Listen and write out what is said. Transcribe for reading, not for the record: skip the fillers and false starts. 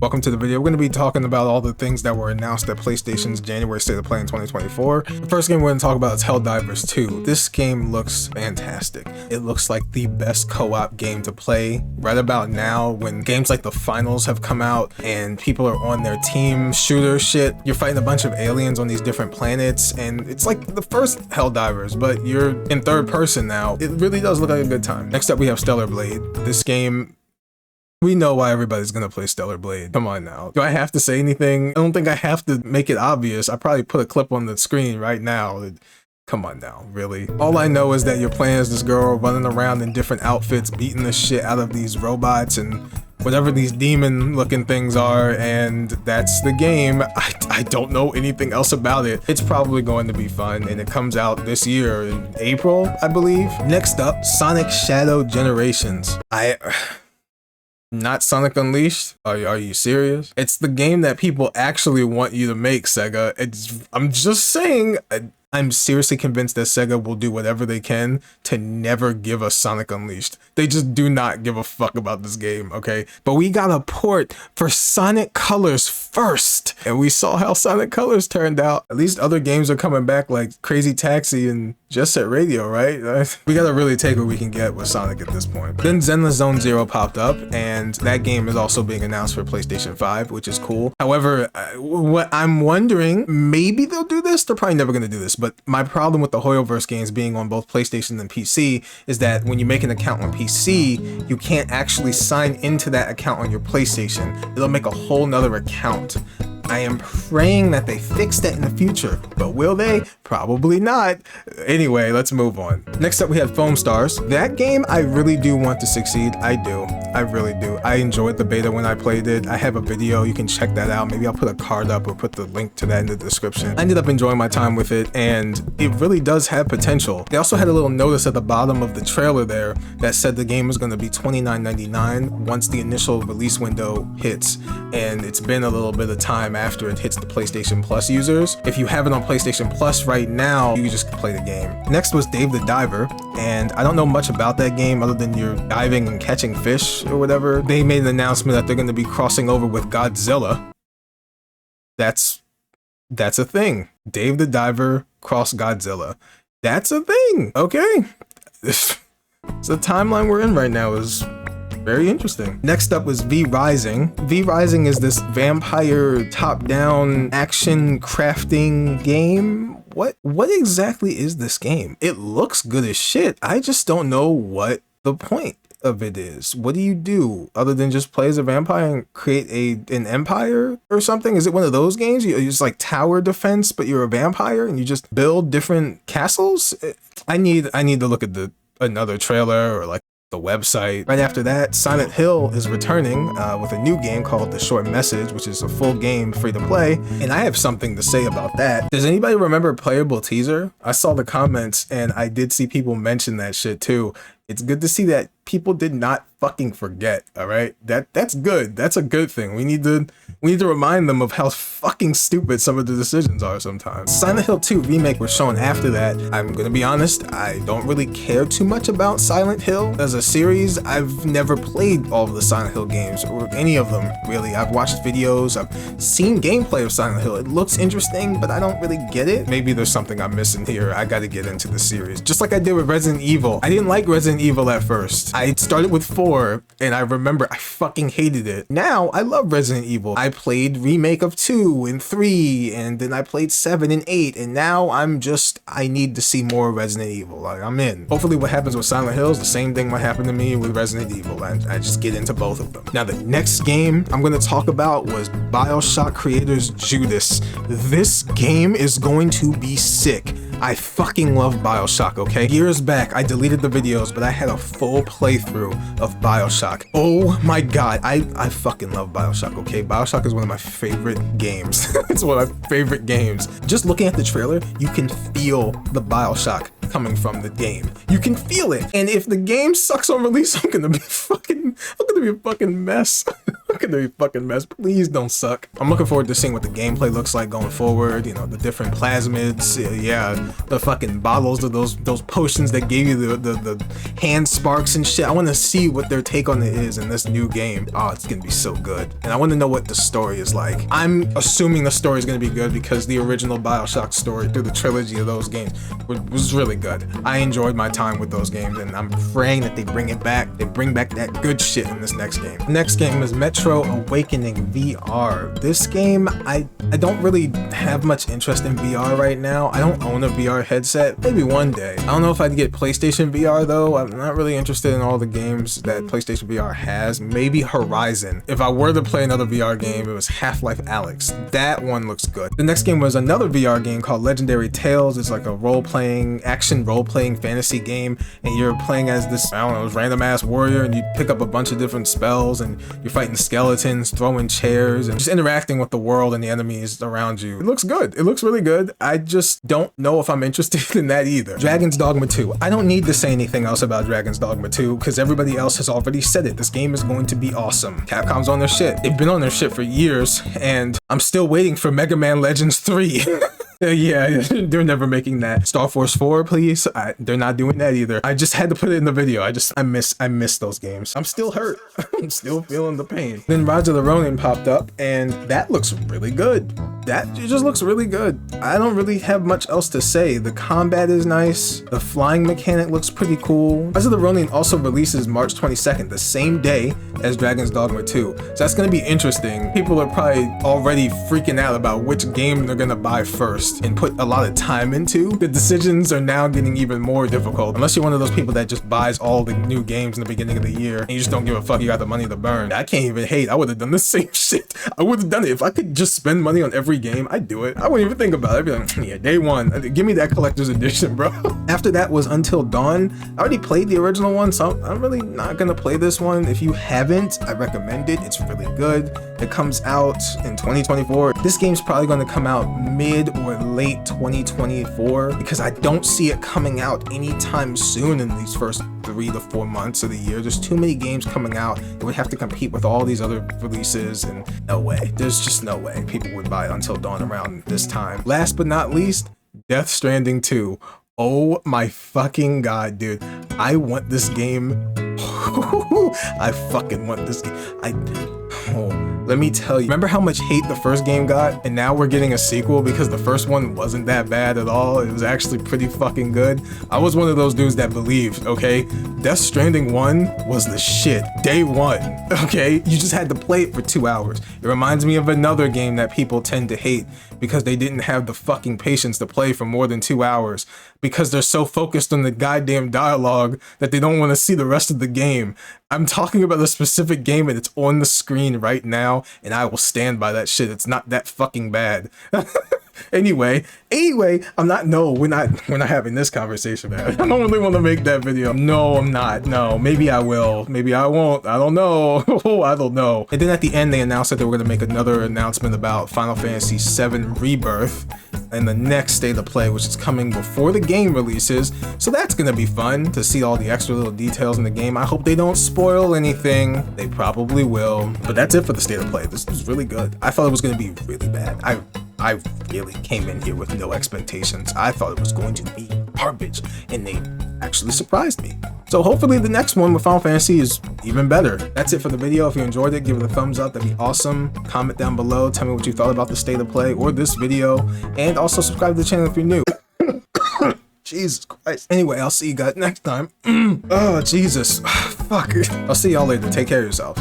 Welcome to the video. We're going to be talking about all the things that were announced at PlayStation's January State of Play in 2024. The first game we're going to talk about is Helldivers 2. This game looks fantastic. It looks like the best co-op game to play right about now when games like the finals have come out and people are on their team shooter shit. You're fighting a bunch of aliens on these different planets and it's like the first Helldivers, but you're in third person now. It really does look like a good time. Next up we have Stellar Blade. This game, we know why everybody's gonna play Stellar Blade. Come on now. Do I have to say anything? I don't think I have to make it obvious. I probably put a clip on the screen right now. Come on now, really? All I know is that you're playing as this girl running around in different outfits, beating the shit out of these robots and whatever these demon looking things are, and that's the game. I don't know anything else about it. It's probably going to be fun, and it comes out this year in April, I believe. Next up, Sonic Shadow Generations. Not Sonic Unleashed? Are you serious? It's the game that people actually want you to make, Sega. I'm just saying, I'm seriously convinced that Sega will do whatever they can to never give us Sonic Unleashed. They just do not give a fuck about this game, okay? But we got a port for Sonic Colors first, and we saw how Sonic Colors turned out. At least other games are coming back like Crazy Taxi and Jet Set Radio, right? We gotta really take what we can get with Sonic at this point. Then Zenless Zone Zero popped up, and that game is also being announced for PlayStation 5, which is cool. However, what I'm wondering, maybe they'll do this? They're probably never gonna do this, but my problem with the Hoyoverse games being on both PlayStation and PC is that when you make an account on PC, you can't actually sign into that account on your PlayStation. It'll make a whole nother account. I am praying that they fix that in the future, but will they? Probably not. Anyway, let's move on. Next up we have Foam Stars. That game I really do want to succeed. I do. I really do. I enjoyed the beta when I played it. I have a video, you can check that out. Maybe I'll put a card up or put the link to that in the description. I ended up enjoying my time with it and it really does have potential. They also had a little notice at the bottom of the trailer there that said the game was going to be $29.99 once the initial release window hits, and it's been a little bit of time after it hits the PlayStation Plus users. If you have it on PlayStation Plus right now, you can just play the game. Next was Dave the Diver, and I don't know much about that game other than you're diving and catching fish or whatever. They made an announcement that they're going to be crossing over with Godzilla. That's a thing. Dave the Diver cross Godzilla. That's a thing, okay? It's the timeline we're in right now is very interesting. Next up was V Rising. V Rising is this vampire top-down action crafting game. What exactly is this game? It looks good as shit. I just don't know what the point of it is. What do you do other than just play as a vampire and create an empire or something? Is it one of those games? You just like tower defense, but you're a vampire and you just build different castles? I need to look at another trailer or like the website. Right after that, Silent Hill is returning with a new game called The Short Message, which is a full game free to play, and I have something to say about that. Does anybody remember Playable Teaser? I saw the comments and I did see people mention that shit too. It's good to see that people did not fucking forget, all right? That's good. That's a good thing. We need to remind them of how fucking stupid some of the decisions are sometimes. Silent Hill 2 Remake was shown after that. I'm gonna be honest, I don't really care too much about Silent Hill as a series. I've never played all of the Silent Hill games, or any of them, really. I've watched videos, I've seen gameplay of Silent Hill. It looks interesting, but I don't really get it. Maybe there's something I'm missing here. I gotta get into the series. Just like I did with Resident Evil. I didn't like Resident Evil at first. I started with 4, and I remember I fucking hated it. Now, I love Resident Evil. I played Remake of 2 and 3, and then I played 7 and 8, and now I need to see more Resident Evil. Like, I'm in. Hopefully what happens with Silent Hill is the same thing what happened to me with Resident Evil. I just get into both of them. Now, the next game I'm going to talk about was BioShock creators Judas. This game is going to be sick. I fucking love BioShock, okay? Years back, I deleted the videos, but I had a full playthrough of BioShock. Oh my god, I fucking love BioShock, okay? BioShock is one of my favorite games. It's one of my favorite games. Just looking at the trailer, you can feel the BioShock coming from the game. You can feel it. And if the game sucks on release, I'm gonna be a fucking mess. Look at the fucking mess. Please don't suck. I'm looking forward to seeing what the gameplay looks like going forward. You know, the different plasmids. Yeah, the fucking bottles of those potions that gave you the hand sparks and shit. I want to see what their take on it is in this new game. Oh, it's gonna be so good. And I want to know what the story is like. I'm assuming the story is gonna be good because the original BioShock story through the trilogy of those games was really good. I enjoyed my time with those games, and I'm praying that they bring it back. They bring back that good shit in this next game. The next game is Metro Awakening VR. This game, I don't really have much interest in VR right now. I don't own a VR headset. Maybe one day. I don't know if I'd get PlayStation VR though. I'm not really interested in all the games that PlayStation VR has. Maybe Horizon. If I were to play another VR game, it was Half-Life Alyx. That one looks good. The next game was another VR game called Legendary Tales. It's like a action role-playing fantasy game, and you're playing as this, I don't know, random ass warrior, and you pick up a bunch of different spells, and you're fighting skeletons, throwing chairs, and just interacting with the world and the enemies around you. It looks good. It looks really good. I just don't know if I'm interested in that either. Dragon's Dogma 2. I don't need to say anything else about Dragon's Dogma 2 because everybody else has already said it. This game is going to be awesome. Capcom's on their shit. They've been on their shit for years, and I'm still waiting for Mega Man Legends 3. Yeah, they're never making that. Star Force 4, please. They're not doing that either. I just had to put it in the video. I miss those games. I'm still hurt. I'm still feeling the pain. Then Rise of the Ronin popped up, and that looks really good. That just looks really good. I don't really have much else to say. The combat is nice. The flying mechanic looks pretty cool. Rise of the Ronin also releases March 22nd, the same day as Dragon's Dogma 2. So that's gonna be interesting. People are probably already freaking out about which game they're gonna buy first and put a lot of time into. The decisions are now getting even more difficult. Unless you're one of those people that just buys all the new games in the beginning of the year and you just don't give a fuck, you got the money to burn. I can't even hate. I would have done the same shit. I would have done it. If I could just spend money on every game, I'd do it. I wouldn't even think about it. I'd be like, yeah, day one. Give me that collector's edition, bro. After that was Until Dawn. I already played the original one, so I'm really not gonna play this one. If you haven't, I recommend it. It's really good. It comes out in 2024. This game's probably gonna come out mid or late 2024 because I don't see it coming out anytime soon in these first 3 to 4 months of the year. There's too many games coming out. It would have to compete with all these other releases, and no way. There's just no way people would buy Until Dawn around this time. Last but not least, Death Stranding 2. Oh my fucking god, dude. I want this game. I fucking want this game. Let me tell you, remember how much hate the first game got? And now we're getting a sequel because the first one wasn't that bad at all. It was actually pretty fucking good. I was one of those dudes that believed, okay? Death Stranding 1 was the shit. Day one, okay? You just had to play it for 2 hours. It reminds me of another game that people tend to hate because they didn't have the fucking patience to play for more than 2 hours because they're so focused on the goddamn dialogue that they don't want to see the rest of the game. I'm talking about a specific game and it's on the screen right now, and I will stand by that shit. It's not that fucking bad. Anyway, we're not having this conversation, man. I don't really want to make that video. No, I'm not. No, maybe I will. Maybe I won't. I don't know. I don't know. And then at the end, they announced that they were going to make another announcement about Final Fantasy VII Rebirth and the next State of Play, which is coming before the game releases. So that's going to be fun to see all the extra little details in the game. I hope they don't spoil anything. They probably will. But that's it for the State of Play. This was really good. I thought it was going to be really bad. I really came in here with no expectations. I thought it was going to be garbage, and they actually surprised me. So hopefully the next one with Final Fantasy is even better. That's it for the video. If you enjoyed it, give it a thumbs up. That'd be awesome. Comment down below. Tell me what you thought about the State of Play or this video, and also subscribe to the channel if you're new. Jesus Christ. Anyway, I'll see you guys next time. Oh, Jesus. Fuck. I'll see y'all later. Take care of yourself.